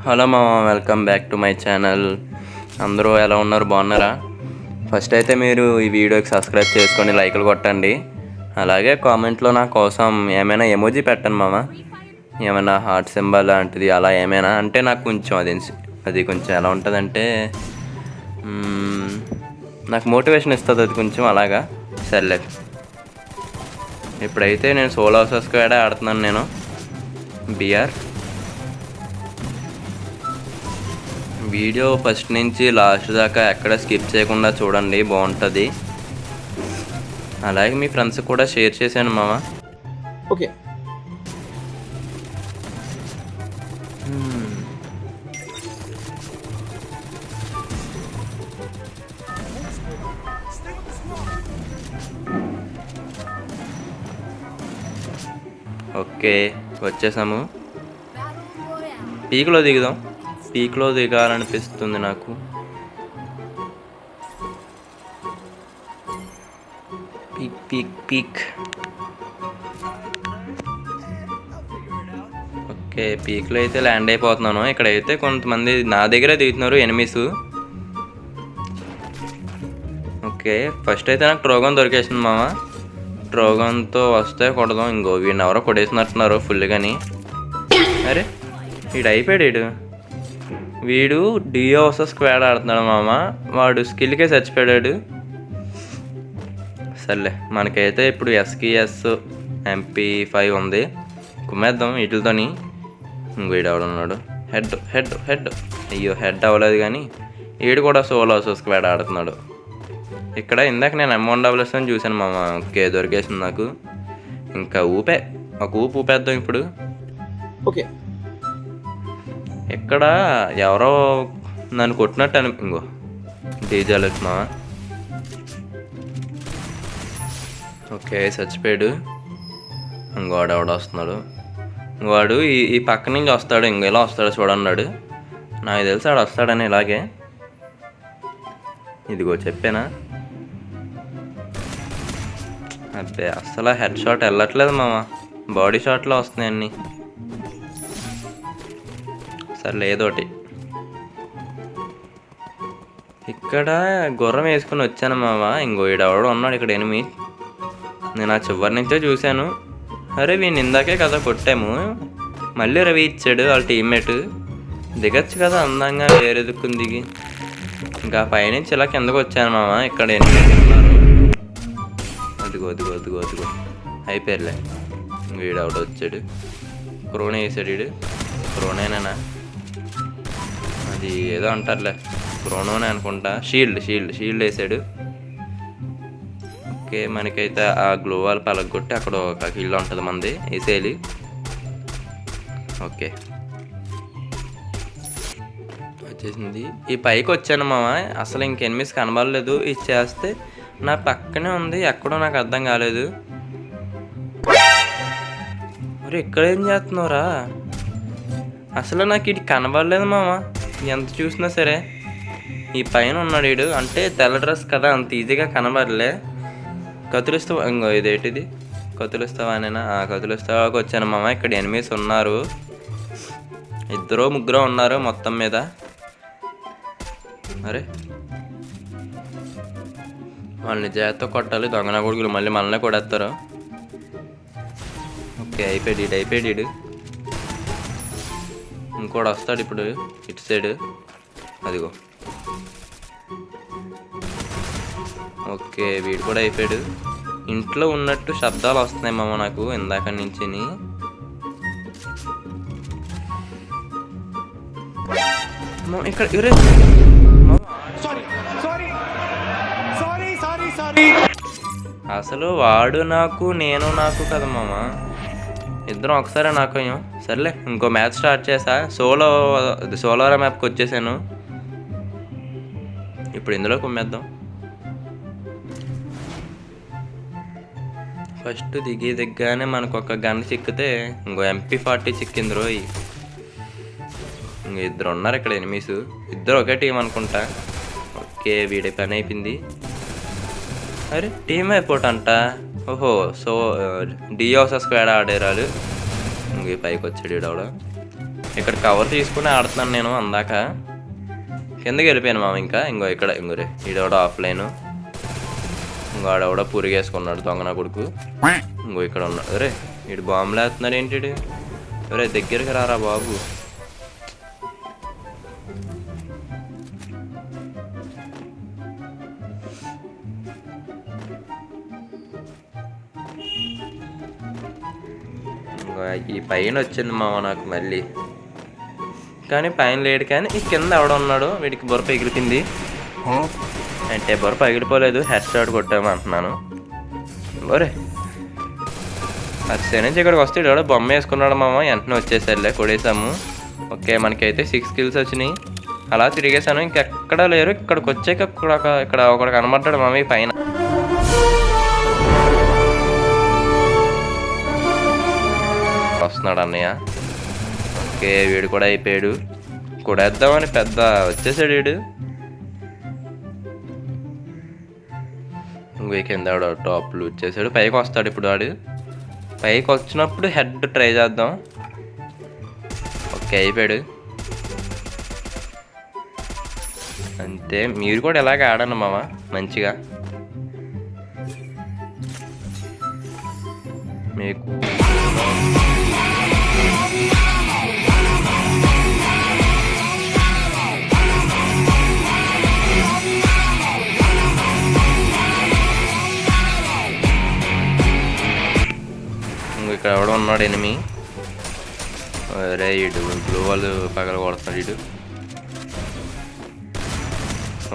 Hello మామ, welcome back to my channel. అందరూ ఎలా ఉన్నారు? బాగున్నారా? ఫస్ట్ అయితే మీరు ఈ వీడియోకి సబ్స్క్రైబ్ చేసుకొని లైకులు కొట్టండి. అలాగే కామెంట్లో నా కోసం ఏమైనా ఎమోజీ పెట్టండి మామ. ఏమైనా హార్ట్ సింబల్ లాంటిది అలా ఏమైనా అంటే నాకు కొంచెం అది కొంచెం ఎలా ఉంటుందంటే నాకు మోటివేషన్ ఇస్తుంది. అది కొంచెం అలాగా. సర్లే, ఇప్పుడైతే నేను సోలో స్క్వాడ్ ఆడుతున్నాను. నేను బిఆర్ వీడియో ఫస్ట్ నుంచి లాస్ట్ దాకా ఎక్కడ స్కిప్ చేయకుండా చూడండి, బాగుంటుంది. అలాగే మీ ఫ్రెండ్స్ కూడా షేర్ చేశాను మామ. ఓకే, ఓకే వచ్చేసాము. పీక్లో దిగుదాం. పీక్లో దిగాలనిపిస్తుంది నాకు. Peak peak peak. ఓకే, పీక్లో అయితే ల్యాండ్ అయిపోతున్నాను. ఇక్కడైతే కొంతమంది నా దగ్గరే దిగుతున్నారు, ఎనిమీస్. ఓకే, ఫస్ట్ అయితే నాకు ట్రోగన్ దొరికేసింది మామ. ట్రోగన్తో వస్తే కొడదాం. ఇంకో వీడిని ఎవరో కొట్టేసినట్టున్నారు ఫుల్గాని. అరే, వీడు అయిపోయాడు. వీడు డియో స్క్వాడ్ ఆడుతున్నాడు మామ. వాడు స్కిల్కే చచ్చిపోయాడు. సర్లే, మనకైతే ఇప్పుడు SKS MP5 ఉంది. కుమ్మేద్దాం వీటితోని. వీడు ఎవడున్నాడు? Head head head. అయ్యో, హెడ్ అవ్వలేదు. కానీ వీడు కూడా సోలో స్క్వాడ్ ఆడుతున్నాడు. ఇక్కడ ఇందాక నేను M1SS అని చూశాను మామ. ఓకే, దొరికేసింది నాకు. ఇంకా ఒక ఊపేద్దాం ఇప్పుడు. ఓకే, ఇక్కడ ఎవరో నన్ను కొట్టినట్టు ఇంకో డీజేలు మా. ఓకే, చచ్చిపోయాడు. ఇంకోడు ఎవడో వస్తున్నాడు. వాడు ఈ పక్క నుంచి వస్తాడు. ఇలా వస్తాడు చూడన్నాడు. నాకు తెలిసి ఆడు వస్తాడని. ఇలాగే ఇదిగో చెప్పానా? అబ్బే, అస్సలు హెడ్ షాట్ వెళ్ళట్లేదు మామ. బాడీ షాట్లో వస్తున్నాయి అన్నీ. సర్లే, ఏదోటి. ఇక్కడ గుర్రం వేసుకుని వచ్చాను మామ. ఇంకో ఈడెవడో ఉన్నాడు ఇక్కడ ఎనిమి. నేను ఆ చివరి నుంచే చూశాను. అరే, వీడిని ఇందాకే కదా కొట్టాము. మళ్ళీ రవి ఇచ్చాడు వాళ్ళ టీమ్మేట్. దిగచ్చు కదా అందంగా, వేరే దిక్కుని దిగి. ఇంకా పైనుంచి ఇలా కిందకు వచ్చాను మామ. ఇక్కడ ఎనిమి ఉన్నారు. అదిగో అయిపోయారులే. వీడెవడో వచ్చాడు. క్రోనే వేసాడు వీడు. క్రోనేనా? అది ఏదో అంటారులే, క్రోనోనే అనుకుంటా. షీల్డ్ వేసాడు. ఓకే, మనకైతే ఆ గ్లోవాల్ పలగొట్టి అక్కడ ఒక కిల్ ఉంటుంది మంది, వేసేయాలి. ఓకే, వచ్చేసింది. ఈ పైకి వచ్చాను మామ. అసలు ఇంకెనిమిస్ కనబడలేదు. ఇది చేస్తే నా పక్కనే ఉంది, ఎక్కడో నాకు అర్థం కాలేదు. మరి ఇక్కడ ఏం చేస్తున్నావురా? అసలు నాకు ఇటు కనబడలేదు మామ. ఎంత చూసినా సరే. ఈ పైన ఉన్నాడు వీడు. అంటే తెల్ల డ్రెస్ కదా, అంత ఈజీగా కనబడలే. కతులుస్తావా? ఇంకో ఇదేంటిది? కతులుస్తావానేనా? కతులుస్తావాకి వచ్చాను మామ. ఇక్కడ ఎనిమిస్ ఉన్నారు. 2-3 ఉన్నారు మొత్తం మీద. అరే, వాళ్ళని జాగ్రత్త కొట్టాలి. దొంగన కొడుకులు మళ్ళీ మనల్నే కొడేస్తారు. ఓకే, అయిపోయాడు. ఇంకోటి వస్తాడు ఇప్పుడు ఇటు సైడ్. అదిగో. ఓకే, వీడు కూడా అయిపోయాడు. ఇంట్లో ఉన్నట్టు శబ్దాలు వస్తున్నాయి మామ నాకు ఇందాక నుంచి. ఇక్కడ అసలు వాడు నాకు, నేను నాకు కదా మామ. ఇద్దరం ఒకసారి నాకు. సర్లే, ఇంకో మ్యాచ్ స్టార్ట్ చేసా. సోలోరా మ్యాప్కి వచ్చేసాను. ఇప్పుడు ఇందులో కుమ్మేద్దాం. ఫస్ట్ దిగ్గానే మనకు ఒక గన్ చిక్కితే ఇంకో MP40 చిక్కింది రోయ్. ఇంక 2 ఉన్నారు ఇక్కడ ఎనిమిస్. ఇద్దరు ఒకే టీం అనుకుంటా. ఓకే, వీడి పని అయిపోయింది. అరే, టీం అయిపోటంట. ఓహో, సో డియో స్క్వాడ్ ఆడేరాలు. ఇంక పైకి వచ్చాడు ఆవిడ. ఇక్కడ కవర్ తీసుకుని ఆడుతున్నాను నేను అందాక. కిందకి వెళ్ళిపోయాను మామ. ఇంకో ఇక్కడ ఇంకోరే ఈడెవడో ఆఫ్లైన్. ఇంకో ఆడెవడో పురిగేసుకున్నాడు దొంగన కొడుకు. ఇంకో ఇక్కడ ఉన్నాడు. అరే వీడు బాంబులు వేస్తున్నాడు ఏంటి? అరే దగ్గరికి రారా బాబు. ఈ పైన వచ్చింది మామ నాకు మళ్ళీ. కానీ పైన లేడు. కానీ ఈ కింద ఎవడున్నాడు వీడికి బుర్ర ఎగిరిపోయింది. అంటే బుర్ర పగిలిపోలేదు, హెడ్ షాట్ కొట్టాము అంటున్నాను. బోరే అటు నుంచి ఇక్కడికి వస్తే ఇక్కడ బొమ్మ వేసుకున్నాడు మామ. వెంటనే వచ్చేసరిలే కొడేసాము. ఓకే మనకైతే 6 kills వచ్చినాయి. అలా తిరిగేసాను, ఇంకెక్కడా లేరు. ఇక్కడికి వచ్చాక ఇక్కడ ఒకడు కనబడ్డాడు మామ ఈ పైన. వస్తున్నాడు అన్నయ్య. ఓకే వీడు కూడా అయిపోయాడు. కొడేద్దామని పెద్ద వచ్చేసాడు వీడు. ఇంకో కింద టాప్లు వచ్చేసాడు. పైకి వస్తాడు ఇప్పుడు వాడు. పైకి వచ్చినప్పుడు హెడ్ ట్రై చేద్దాం. ఓకే అయిపోయాడు. అంతే, మీరు కూడా ఇలాగే ఆడండి మామ మంచిగా. మీకు ఇక్కడ ఎవడో ఉన్నాడు ఎనిమి. అరే ఇడు బ్లూ వాళ్ళు పగల కొడుతున్నాడు వీడు.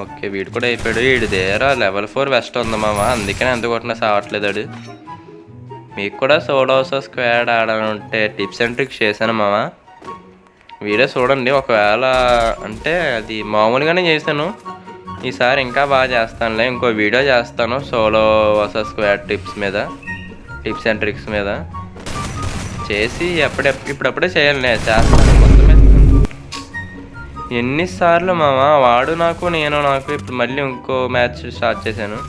ఓకే వీడు కూడా అయిపోయాడు. వీడు దేరా level 4 వెస్ట్ ఉంది మామ. అందుకని ఎంత కొట్టినా సావట్లేదు వాడు. మీకు కూడా సోలోసో స్క్వాడ్ ఆడాలంటే టిప్స్ అండ్ ట్రిక్స్ చేశాను మామ. వీడియో చూడండి. ఒకవేళ అంటే అది మామూలుగానే చేశాను, ఈసారి ఇంకా బాగా చేస్తానులే. ఇంకో వీడియో చేస్తాను solo versus squad tips and tricks మీద చేసి ఇప్పుడప్పుడే చేయాలి. చేస్తాను మొత్తమే. ఎన్నిసార్లు మామ వాడు నాకు ఇప్పుడు మళ్ళీ ఇంకో మ్యాచ్ స్టార్ట్ చేశాను.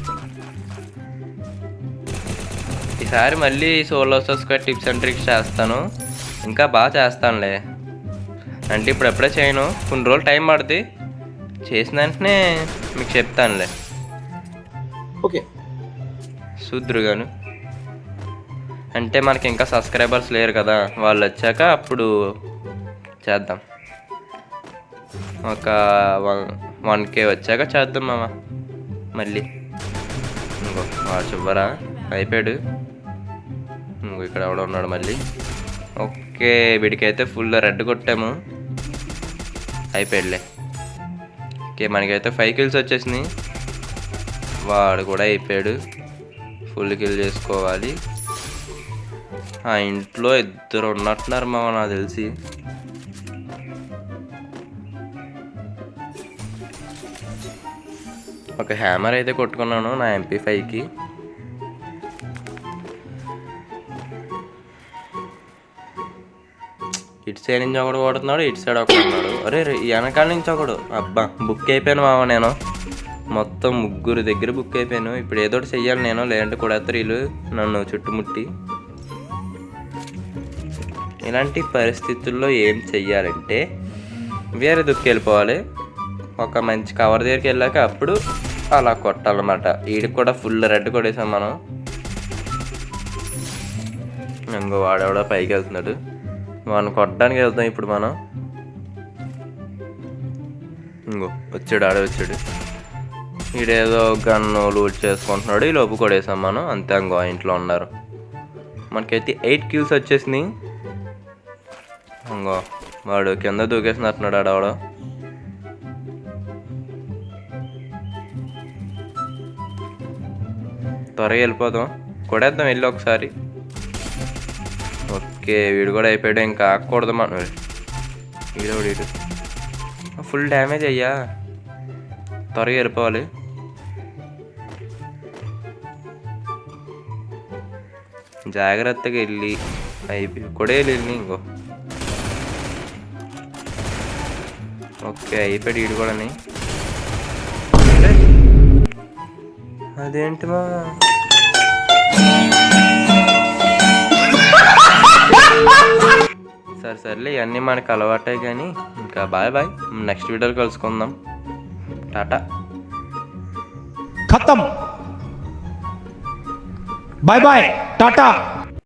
ఈసారి మళ్ళీ solo squad tips and tricks చేస్తాను. ఇంకా బాగా చేస్తానులే. అంటే ఇప్పుడప్పుడే చేయను, కొన్ని రోజులు టైం పడుతుంది. చేసిన వెంటనే మీకు చెప్తానులే. ఓకే శూద్రుగాను అంటే మనకి ఇంకా సబ్స్క్రైబర్స్ లేరు కదా, వాళ్ళు వచ్చాక అప్పుడు చేద్దాం. ఒక 1K వచ్చాక చేద్దాం మామ మళ్ళీ. ఇంకో చివరా అయిపోయాడు. ఇంకో ఇక్కడ ఎవడో ఉన్నాడు మళ్ళీ. ఓకే వీడికైతే ఫుల్ రెడ్ కొట్టాము, అయిపోయాడులే. ఓకే మనకైతే 5 kills వచ్చేసినాయి. వాడు కూడా అయిపోయాడు. ఫుల్ కిల్ చేసుకోవాలి. ఆ ఇంట్లో 2 ఉన్నట్టున్నారు మామ నాకు తెలిసి. ఒక హ్యామర్ అయితే కొట్టుకున్నాను నా MP5కి. ఇటు సైడ్ నుంచి ఒకడు కొడుతున్నాడు, ఇటు సైడ్ ఒకడు ఉన్నాడు. అరే వెనకాల నుంచి ఒకడు. అబ్బా బుక్ అయిపోయాను మామ నేను. మొత్తం 3 దగ్గర బుక్ అయిపోయాను. ఇప్పుడు ఏదో ఒకటి చెయ్యాలి నేను, లేదంటే కూడా వీళ్ళు నన్ను చుట్టుముట్టి. ఇలాంటి పరిస్థితుల్లో ఏం చెయ్యాలంటే వేరే దుక్కెళ్ళిపోవాలి. ఒక మంచి కవర్ దగ్గరికి వెళ్ళాక అప్పుడు అలా కొట్టాలన్నమాట. వీడికి కూడా ఫుల్ రెడ్ కొట్టేసాం మనం. ఇంకో వాడెవడో పైకి వెళ్తున్నాడు, వాడిని కొట్టడానికి వెళ్తాం ఇప్పుడు మనం. ఇంకో వచ్చాడు. వీడేదో గన్ను లూట్ చేసుకుంటున్నాడు. ఈ లోపు కొడేసాం మనం. అంతే ఇంకో ఇంట్లో ఉన్నారు. మనకైతే 8 kills వచ్చేసినాయి. ఇంకో వాడు కింద దూకేసినట్టున్నాడు ఆడవాడు. త్వరగా వెళ్ళిపోదాం, కొడేద్దాం వెళ్ళి ఒకసారి. ఓకే వీడు కూడా అయిపోయాడు. ఇంకా ఆకూడదు మనం. వీడు ఫుల్ డ్యామేజ్ అయ్యా. త్వరగా వెళ్ళిపోవాలి. జాగ్రత్తగా వెళ్ళి అయిపోయి కొడే వెళ్ళి. ఇంకో ఓకే అయిపోయాడు వీడు కూడా. అదేంటి మా సరే సర్లే ఇవన్నీ మనకు అలవాటే కానీ ఇంకా బాయ్ బాయ్, నెక్స్ట్ వీడియోలో కలుసుకుందాం. టాటా. खत्म. Bye bye Tata.